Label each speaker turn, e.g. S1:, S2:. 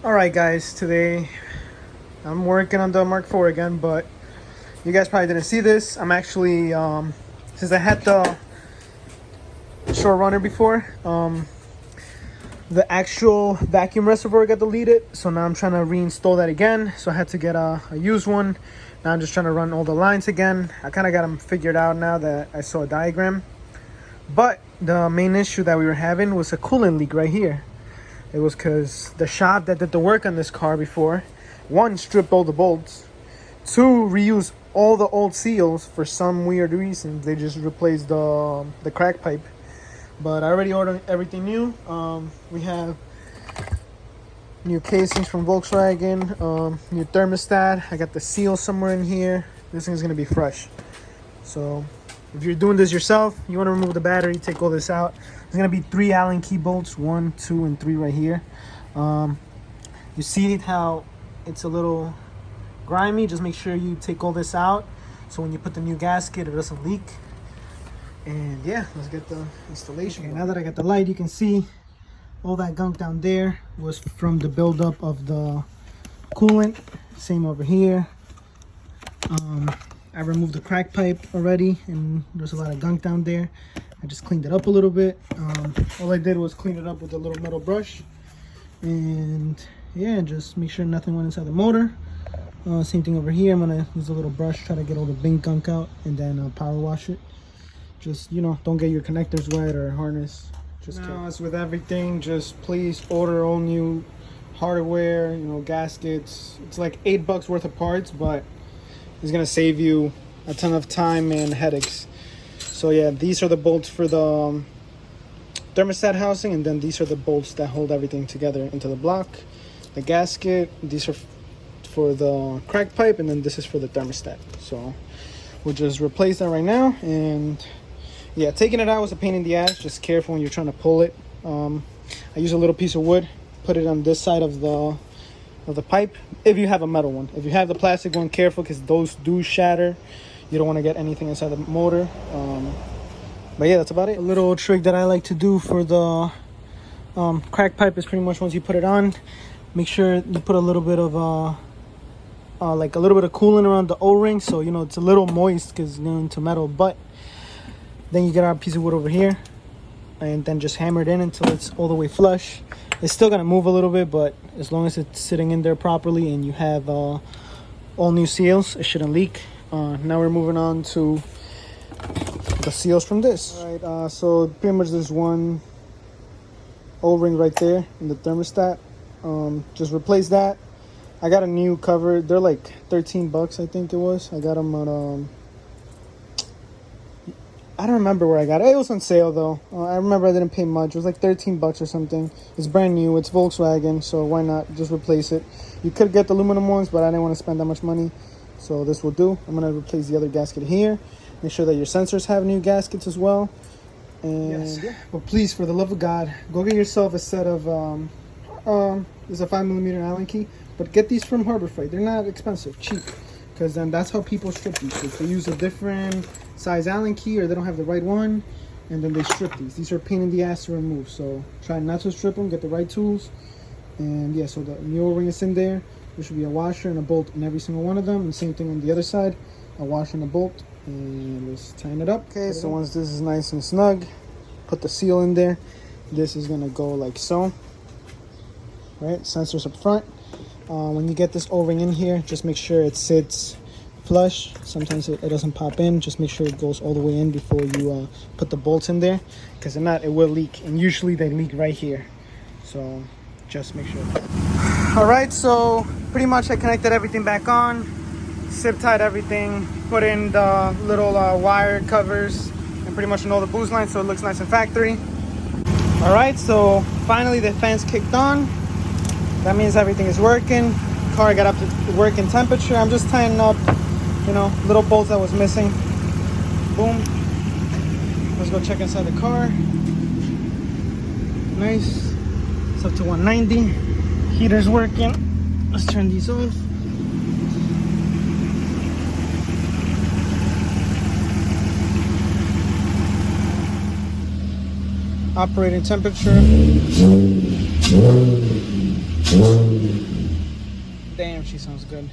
S1: Alright guys, today I'm working on the Mark IV again, but you guys probably didn't see this. I'm actually, since I had the short runner before, the actual vacuum reservoir got deleted, so now I'm trying to reinstall that again. So I had to get a used one. Now I'm just trying to run all the lines again. I kind of got them figured out now that I saw a diagram. But the main issue that we were having was a coolant leak right here. It was because the shop that did the work on this car before, one, stripped all the bolts, two, reused all the old seals for some weird reason. They just replaced the crack pipe. But I already ordered everything new. We have new casings from Volkswagen, new thermostat. I got the seal somewhere in here. This thing's gonna be fresh. So if you're doing this yourself, you want to remove the battery, take all this out. There's gonna be 3 Allen key bolts, 1, 2, and 3 right here. You see how it's a little grimy. Just make sure you take all this out, so when you put the new gasket, it doesn't leak. And yeah, let's get the installation. Okay, now that I got the light, you can see all that gunk down there was from the buildup of the coolant. Same over here. I removed the crack pipe already, and there's a lot of gunk down there. I just cleaned it up a little bit. All I did was clean it up with a little metal brush, and yeah, just make sure nothing went inside the motor. Same thing over here. I'm gonna use a little brush, try to get all the big gunk out, and then power wash it. Just, you know, don't get your connectors wet or harness. Just now, as with everything, just please order all new hardware, you know, gaskets. It's like $8 worth of parts, but it's gonna save you a ton of time and headaches. So yeah, these are the bolts for the thermostat housing, and then these are the bolts that hold everything together into the block. The gasket, these are for the crack pipe, and then this is for the thermostat. So we'll just replace that right now. And yeah, taking it out was a pain in the ass. Just careful when you're trying to pull it. I use a little piece of wood, put it on this side of the pipe, if you have a metal one. If you have the plastic one, careful, because those do shatter. You don't want to get anything inside the motor. But yeah, that's about it. A little trick that I like to do for the crack pipe is pretty much, once you put it on, make sure you put a little bit of like a little bit of coolant around the O-ring, so you know it's a little moist because it's into metal. But then you get our piece of wood over here, and then just hammer it in until it's all the way flush. It's still gonna move a little bit, but as long as it's sitting in there properly and you have all new seals, it shouldn't leak. Now we're moving on to the seals from this. All right, so pretty much there's one O-ring right there in the thermostat. Just replace that. I got a new cover. They're like $13, I think it was. I got them at I don't remember where I got it. It was on sale though. I remember I didn't pay much. It was like $13 or something. It's brand new. It's Volkswagen, so why not just replace it? You could get the aluminum ones, but I didn't want to spend that much money, so this will do. I'm gonna replace the other gasket here. Make sure that your sensors have new gaskets as well. And yes. Yeah. But please, for the love of God, go get yourself a set of there's a 5mm Allen key, but get these from Harbor Freight. They're not expensive, cheap. Because then that's how people strip these. If they use a different size Allen key, or they don't have the right one, and then they strip these. These are a pain in the ass to remove, so try not to strip them. Get the right tools. And yeah, so the new O-ring is in there. There should be a washer and a bolt in every single one of them, and same thing on the other side, a washer and a bolt. And let's tighten it up. Okay, so once this is nice and snug, put the seal in there. This is gonna go like so. Right, sensors up front. When you get this O-ring in here, just make sure it sits flush. Sometimes it doesn't pop in. Just make sure it goes all the way in before you put the bolts in there, because if not, it will leak, and usually they leak right here. So just make sure. All right, so pretty much I connected everything back on, zip tied everything, put in the little wire covers, and pretty much in all the boost lines, so it looks nice and factory. All right, so finally the fans kicked on. That means everything is working. Car got up to working temperature. I'm just tightening up, you know, little bolts that was missing. Boom. Let's go check inside the car. Nice. It's up to 190. Heater's working. Let's turn these off. Operating temperature. Damn, she sounds good.